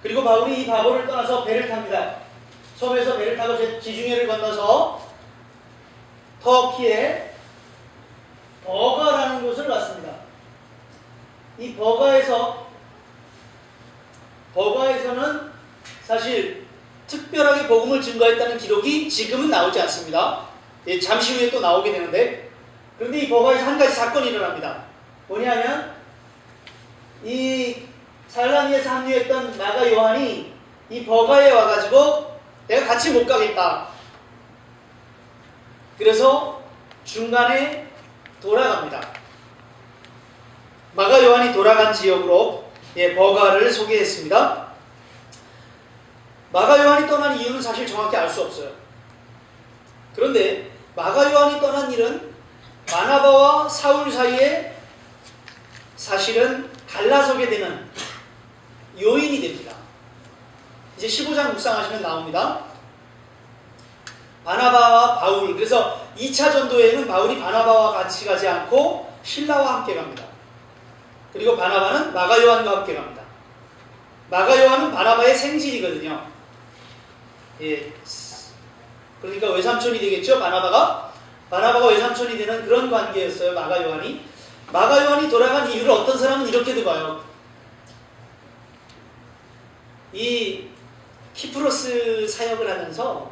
그리고 바울이 이 바보를 떠나서 배를 탑니다. 섬에서 배를 타고 지중해를 건너서 터키의 버가라는 곳을 갔습니다. 이 버가에서는 사실 특별하게 복음을 증거했다는 기록이 지금은 나오지 않습니다. 예, 잠시 후에 또 나오게 되는데, 그런데 이 버가에서 한 가지 사건이 일어납니다. 뭐냐면 이 살라미에서 합류했던 나가 요한이 이 버가에 와가지고 내가 같이 못 가겠다. 그래서 중간에 돌아갑니다. 마가 요한이 돌아간 지역으로 버가를 소개했습니다. 마가 요한이 떠난 이유는 사실 정확히 알 수 없어요. 그런데 마가 요한이 떠난 일은 바나바와 사울 사이에 사실은 갈라서게 되는 요인이 됩니다. 이제 15장 묵상하시면 나옵니다. 바나바와 바울, 그래서 2차 전도에는 바울이 바나바와 같이 가지 않고 실라와 함께 갑니다. 그리고 바나바는 마가 요한과 함께 갑니다. 마가 요한은 바나바의 생질이거든요. 예, 그러니까 외삼촌이 되겠죠. 바나바가 외삼촌이 되는 그런 관계였어요. 마가 요한이 돌아간 이유를 어떤 사람은 이렇게도 봐요. 이 키프로스 사역을 하면서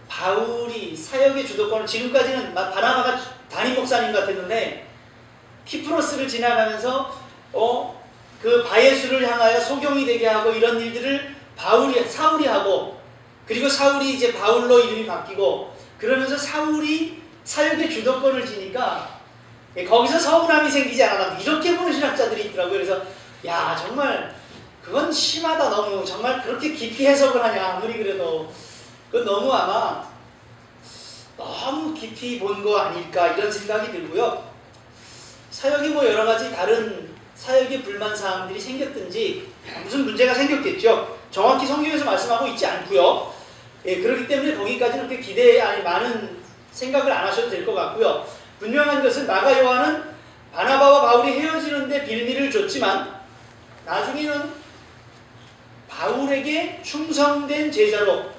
바울이 사역의 주도권을, 지금까지는 바나바가 담임 목사님 같았는데 키프로스를 지나가면서 그 바예수를 향하여 소경이 되게 하고 이런 일들을 사울이 하고, 그리고 사울이 이제 바울로 이름이 바뀌고, 그러면서 사울이 사역의 주도권을 지니까 거기서 서운함이 생기지 않았나, 이렇게 보는 신학자들이 있더라고요. 그래서 야, 정말 그건 심하다. 너무 정말 그렇게 깊이 해석을 하냐. 아무리 그래도 그건 너무 깊이 본 거 아닐까, 이런 생각이 들고요. 사역이 여러 가지 다른 사역의 불만사항들이 생겼든지 무슨 문제가 생겼겠죠. 정확히 성경에서 말씀하고 있지 않고요. 예, 그렇기 때문에 거기까지는 그렇게 많은 생각을 안 하셔도 될 것 같고요. 분명한 것은 마가 요한은 바나바와 바울이 헤어지는데 빌미를 줬지만 나중에는 바울에게 충성된 제자로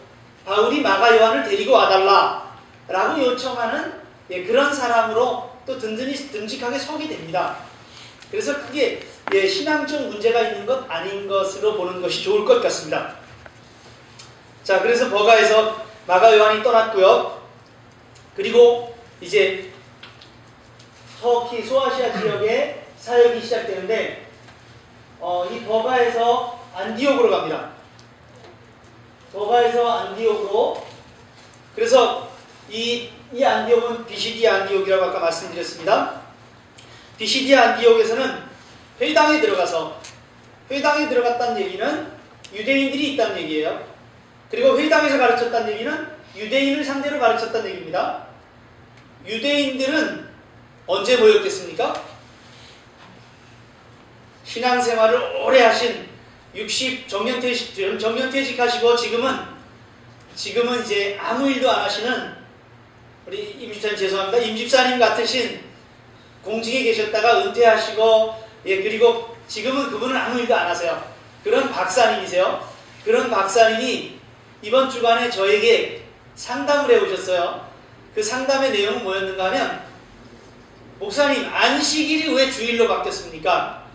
바울이 마가 요한을 데리고 와달라 라고 요청하는 그런 사람으로 또 든직하게 서게 됩니다. 그래서 크게 신앙적 문제가 있는 것 아닌 것으로 보는 것이 좋을 것 같습니다. 자, 그래서 버가에서 마가 요한이 떠났고요. 그리고 이제 터키 소아시아 지역에 사역이 시작되는데 이 버가에서 안디옥으로 갑니다. 버가에서 안디옥으로. 그래서 이 안디옥은 비시디아 안디옥이라고 아까 말씀드렸습니다. 비시디아 안디옥에서는 회당에 들어갔다는 얘기는 유대인들이 있다는 얘기예요. 그리고 회당에서 가르쳤다는 얘기는 유대인을 상대로 가르쳤다는 얘기입니다. 유대인들은 언제 모였겠습니까? 신앙생활을 오래 하신 60 정년퇴직하시고 지금은 이제 아무 일도 안 하시는 우리 임집사님, 죄송합니다. 임집사님 같으신 공직에 계셨다가 은퇴하시고, 그리고 지금은 그분은 아무 일도 안 하세요. 그런 박사님이세요. 그런 박사님이 이번 주간에 저에게 상담을 해오셨어요. 그 상담의 내용은 뭐였는가 하면, 목사님, 안식일이 왜 주일로 바뀌었습니까?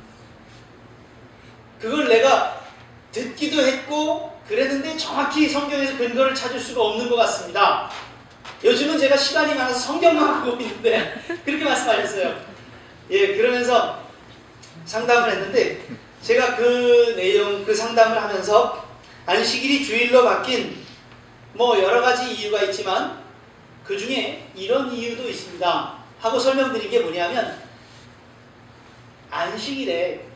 그걸 내가 듣기도 했고 그랬는데 정확히 성경에서 근거를 찾을 수가 없는 것 같습니다. 요즘은 제가 시간이 많아서 성경만 보고 있는데 그렇게 말씀하셨어요. 그러면서 상담을 했는데, 제가 그 상담을 하면서 안식일이 주일로 바뀐 여러 가지 이유가 있지만 그 중에 이런 이유도 있습니다 하고 설명드린 게 뭐냐면, 안식일에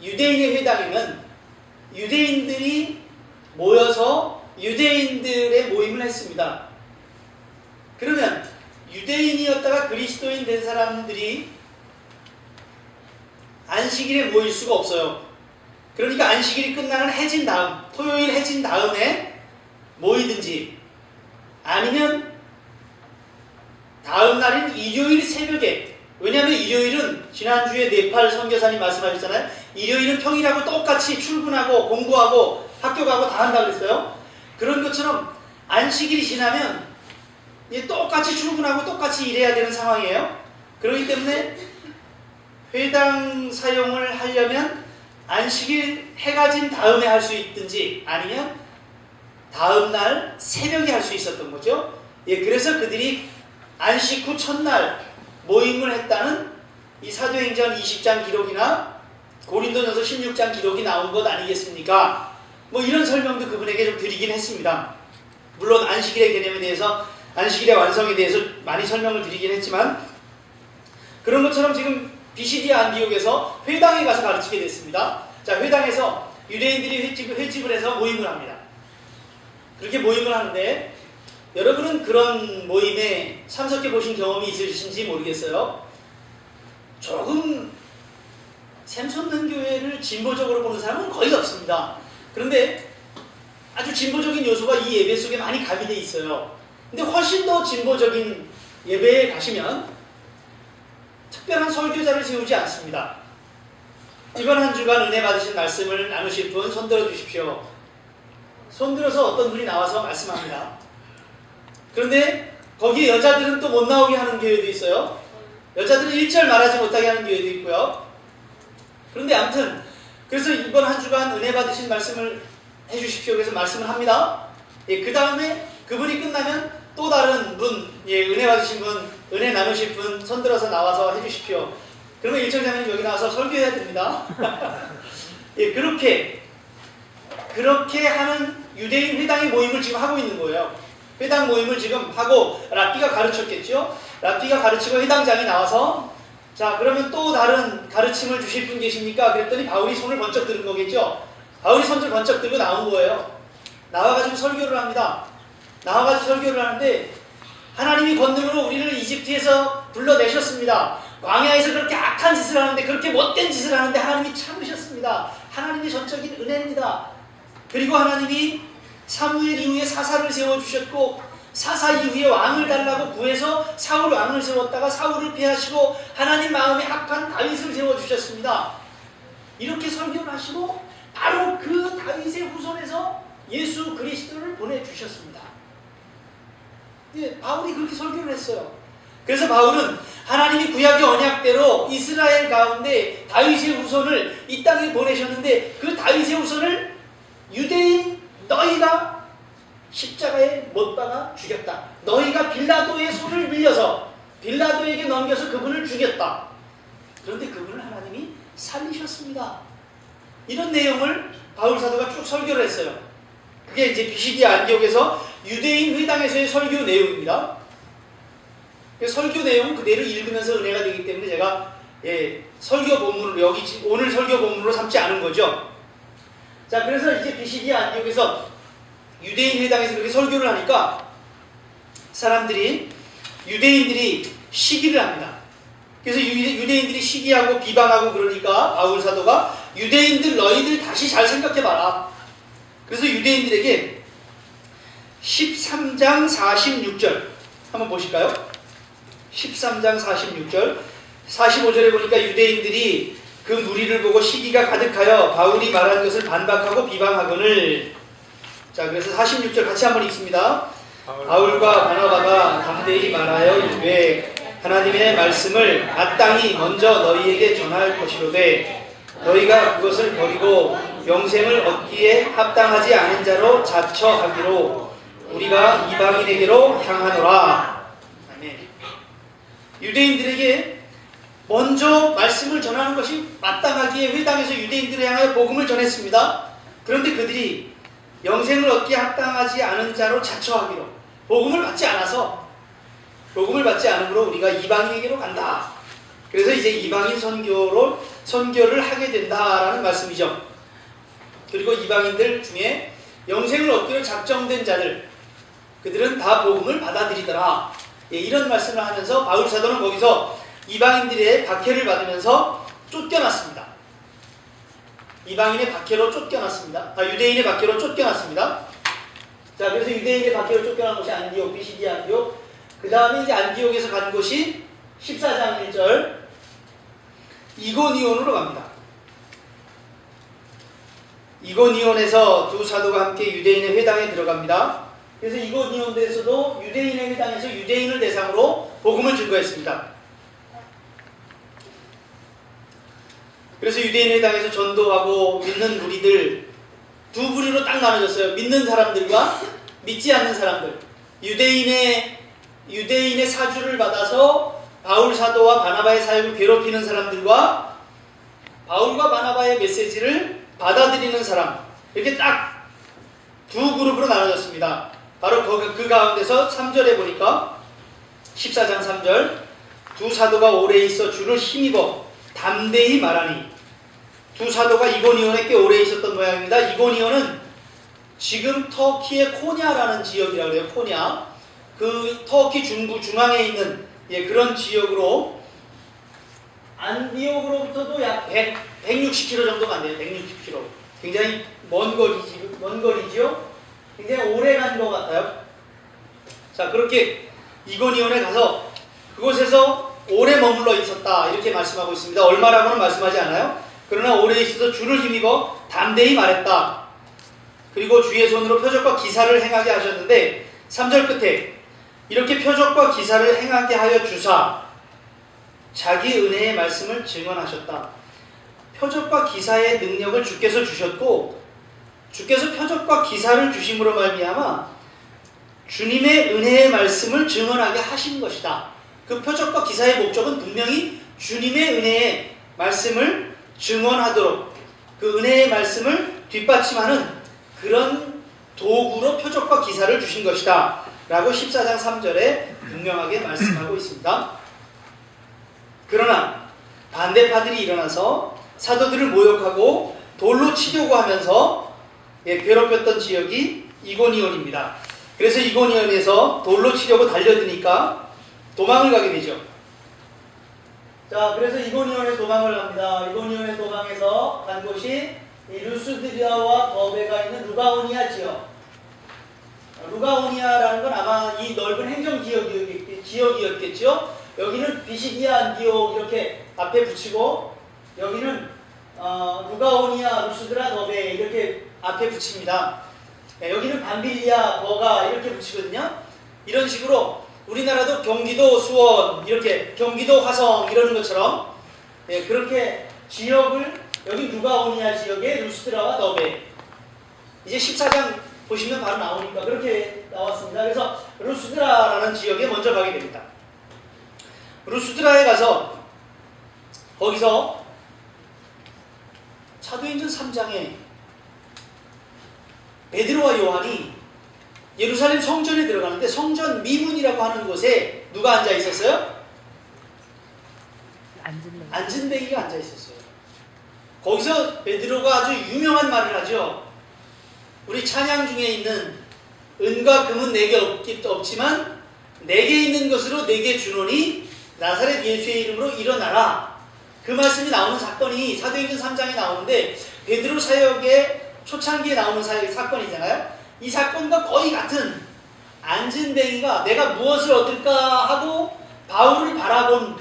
유대인의 회당이면 유대인들이 모여서 유대인들의 모임을 했습니다. 그러면 유대인이었다가 그리스도인 된 사람들이 안식일에 모일 수가 없어요. 그러니까 안식일이 끝나는 토요일 해진 다음에 모이든지, 아니면 다음 날인 일요일 새벽에, 왜냐하면 일요일은 지난주에 네팔 선교사님 말씀하셨잖아요. 일요일은 평일하고 똑같이 출근하고 공부하고 학교 가고 다 한다고 그랬어요. 그런 것처럼 안식일이 지나면 똑같이 출근하고 똑같이 일해야 되는 상황이에요. 그렇기 때문에 회당 사용을 하려면 안식일 해가 진 다음에 할 수 있든지 아니면 다음날 새벽에 할 수 있었던 거죠. 그래서 그들이 안식 후 첫날 모임을 했다는 이 사도행전 20장 기록이나 고린도전서 16장 기록이 나온 것 아니겠습니까? 뭐 이런 설명도 그분에게 좀 드리긴 했습니다. 물론 안식일의 개념에 대해서, 안식일의 완성에 대해서 많이 설명을 드리긴 했지만, 그런 것처럼 지금 비시디아 안디옥에서 회당에 가서 가르치게 됐습니다. 자, 회당에서 유대인들이 회집을 해서 모임을 합니다. 그렇게 모임을 하는데, 여러분은 그런 모임에 참석해 보신 경험이 있으신지 모르겠어요. 조금 샘솟는 교회를 진보적으로 보는 사람은 거의 없습니다. 그런데 아주 진보적인 요소가 이 예배 속에 많이 가미되어 있어요. 근데 훨씬 더 진보적인 예배에 가시면 특별한 설교자를 세우지 않습니다. 이번 한 주간 은혜 받으신 말씀을 나누실 분 손들어 주십시오. 손들어서 어떤 분이 나와서 말씀합니다. 그런데 거기에 여자들은 또 못 나오게 하는 교회도 있어요. 여자들은 1절 말하지 못하게 하는 교회도 있고요. 그런데 아무튼 그래서 이번 한 주간 은혜 받으신 말씀을 해주십시오. 그래서 말씀을 합니다. 그 다음에 그분이 끝나면 또 다른 분, 은혜 받으신 분, 은혜 나누실 분 손들어서 나와서 해주십시오. 그러면 일정자매님 여기 나와서 설교해야 됩니다. 그렇게 하는 유대인 회당의 모임을 지금 하고 있는 거예요. 회당 모임을 지금 하고 랍비가 가르쳤겠죠. 랍비가 가르치고 회당장이 나와서 자, 그러면 또 다른 가르침을 주실 분 계십니까? 그랬더니 바울이 손을 번쩍 들은 거겠죠. 바울이 손을 번쩍 들고 나온 거예요. 나와가지고 설교를 합니다. 나와가지고 설교를 하는데 하나님이 권능으로 우리를 이집트에서 불러내셨습니다. 광야에서 그렇게 악한 짓을 하는데, 그렇게 못된 짓을 하는데 하나님이 참으셨습니다. 하나님의 전적인 은혜입니다. 그리고 하나님이 사무엘 이후에 사사를 세워주셨고, 사사 이후에 왕을 달라고 구해서 사울 왕을 세웠다가 사울을 패하시고 하나님 마음에 합한 다윗을 세워주셨습니다. 이렇게 설교를 하시고 바로 그 다윗의 후손에서 예수 그리스도를 보내주셨습니다. 바울이 그렇게 설교를 했어요. 그래서 바울은 하나님이 구약의 언약대로 이스라엘 가운데 다윗의 후손을 이 땅에 보내셨는데, 그 다윗의 후손을 유대인 너희가 십자가에 못 박아 죽였다. 너희가 빌라도의 손을 빌려서 빌라도에게 넘겨서 그분을 죽였다. 그런데 그분을 하나님이 살리셨습니다. 이런 내용을 바울 사도가 쭉 설교를 했어요. 그게 이제 비시디아 안디옥에서 유대인 회당에서의 설교 내용입니다. 설교 내용 그대로 읽으면서 은혜가 되기 때문에 제가 설교 본문을 오늘 설교 본문으로 삼지 않은 거죠. 자, 그래서 이제 비시디아 안디옥에서 유대인 회당에서 그렇게 설교를 하니까 유대인들이 시기를 합니다. 그래서 유대인들이 시기하고 비방하고 그러니까 바울 사도가 유대인들 너희들 다시 잘 생각해봐라. 그래서 유대인들에게 13장 46절 한번 보실까요? 13장 46절 45절에 보니까 유대인들이 그 무리를 보고 시기가 가득하여 바울이 말한 것을 반박하고 비방하거늘. 자, 그래서 46절 같이 한번 읽습니다. 바울과 바나바가 담대히 말하여 이르되 하나님의 말씀을 마땅히 먼저 너희에게 전할 것이로되 너희가 그것을 버리고 영생을 얻기에 합당하지 않은 자로 자처하기로 우리가 이방인에게로 향하노라. 아멘. 유대인들에게 먼저 말씀을 전하는 것이 마땅하기에 회당에서 유대인들을 향하여 복음을 전했습니다. 그런데 그들이 영생을 얻기에 합당하지 않은 자로 자처하기로, 복음을 받지 않으므로 우리가 이방인에게로 간다. 그래서 이제 이방인 선교를 하게 된다라는 말씀이죠. 그리고 이방인들 중에 영생을 얻기로 작정된 자들, 그들은 다 복음을 받아들이더라. 이런 말씀을 하면서 바울 사도는 거기서 이방인들의 박해를 받으면서 쫓겨났습니다. 이방인의 박해로 쫓겨났습니다. 유대인의 박해로 쫓겨났습니다. 자, 그래서 유대인의 박해로 쫓겨난 것이 안디옥, 비시디아 안디옥. 그 다음에 이제 안디옥에서 간 곳이 14장 1절 이고니온으로 갑니다. 이고니온에서 두 사도가 함께 유대인의 회당에 들어갑니다. 그래서 이고니온에서도 유대인의 회당에서 유대인을 대상으로 복음을 증거했습니다. 그래서 유대인의 회당에서 전도하고 믿는 무리들 두 부류로 딱 나눠졌어요. 믿는 사람들과 믿지 않는 사람들. 유대인의 사주를 받아서 바울 사도와 바나바의 사역을 괴롭히는 사람들과 바울과 바나바의 메시지를 받아들이는 사람, 이렇게 딱 두 그룹으로 나눠졌습니다. 바로 그 가운데서 3절에 보니까 14장 3절 두 사도가 오래 있어 주를 힘입어 담대히 말하니. 두 사도가 이고니온에 꽤 오래 있었던 모양입니다. 이고니온은 지금 터키의 코냐라는 지역이라고 해요. 코냐. 그 터키 중부 중앙에 있는 그런 지역으로 안디옥으로부터도 약 160km 정도가 안 돼요. 160km. 굉장히 먼 거리죠. 굉장히 오래 간 것 같아요. 자, 그렇게 이고니온에 가서 그곳에서 오래 머물러 있었다. 이렇게 말씀하고 있습니다. 얼마라고는 말씀하지 않아요. 그러나 오래 있어서 주를 힘입어 담대히 말했다. 그리고 주의 손으로 표적과 기사를 행하게 하셨는데 3절 끝에 이렇게 표적과 기사를 행하게 하여 주사 자기 은혜의 말씀을 증언하셨다. 표적과 기사의 능력을 주께서 주셨고 주께서 표적과 기사를 주심으로 말미암아 주님의 은혜의 말씀을 증언하게 하신 것이다. 그 표적과 기사의 목적은 분명히 주님의 은혜의 말씀을 증언하도록 그 은혜의 말씀을 뒷받침하는 그런 도구로 표적과 기사를 주신 것이다 라고 14장 3절에 분명하게 말씀하고 있습니다. 그러나 반대파들이 일어나서 사도들을 모욕하고 돌로 치려고 하면서 괴롭혔던 지역이 이고니온입니다. 그래서 이고니온에서 돌로 치려고 달려드니까 도망을 가게 되죠. 자, 그래서 이고니온에 도망을 갑니다. 이고니온에 도망해서 간 곳이 이 루스드리아와 더베가 있는 루가오니아 지역. 루가오니아라는 건 아마 이 넓은 행정 지역이었겠죠. 여기는 비시디아 안디옥 이렇게 앞에 붙이고 여기는 루가오니아, 루스드라, 더베 이렇게 앞에 붙입니다. 여기는 밤빌리아, 버가 이렇게 붙이거든요. 이런 식으로 우리나라도 경기도 수원 이렇게 경기도 화성 이러는 것처럼 그렇게 지역을 여기 루가오니아 지역에 루스드라와 더베 이제 14장 보시면 바로 나오니까 그렇게 나왔습니다. 그래서 루스드라라는 지역에 먼저 가게 됩니다. 루스드라에 가서 거기서 사도행전 3장에 베드로와 요한이 예루살렘 성전에 들어가는데 성전 미문이라고 하는 곳에 누가 앉아 있었어요? 안진뱅이가 앉아 있었어요. 거기서 베드로가 아주 유명한 말을 하죠. 우리 찬양 중에 있는 은과 금은 내게 없지만 내게 있는 것으로 내게 주노니 나사렛 예수의 이름으로 일어나라. 그 말씀이 나오는 사건이 사도행전 3장에 나오는데 베드로 사역의 초창기에 나오는 사건이잖아요. 이 사건과 거의 같은 안진뱅이가 내가 무엇을 얻을까 하고 바울을 바라본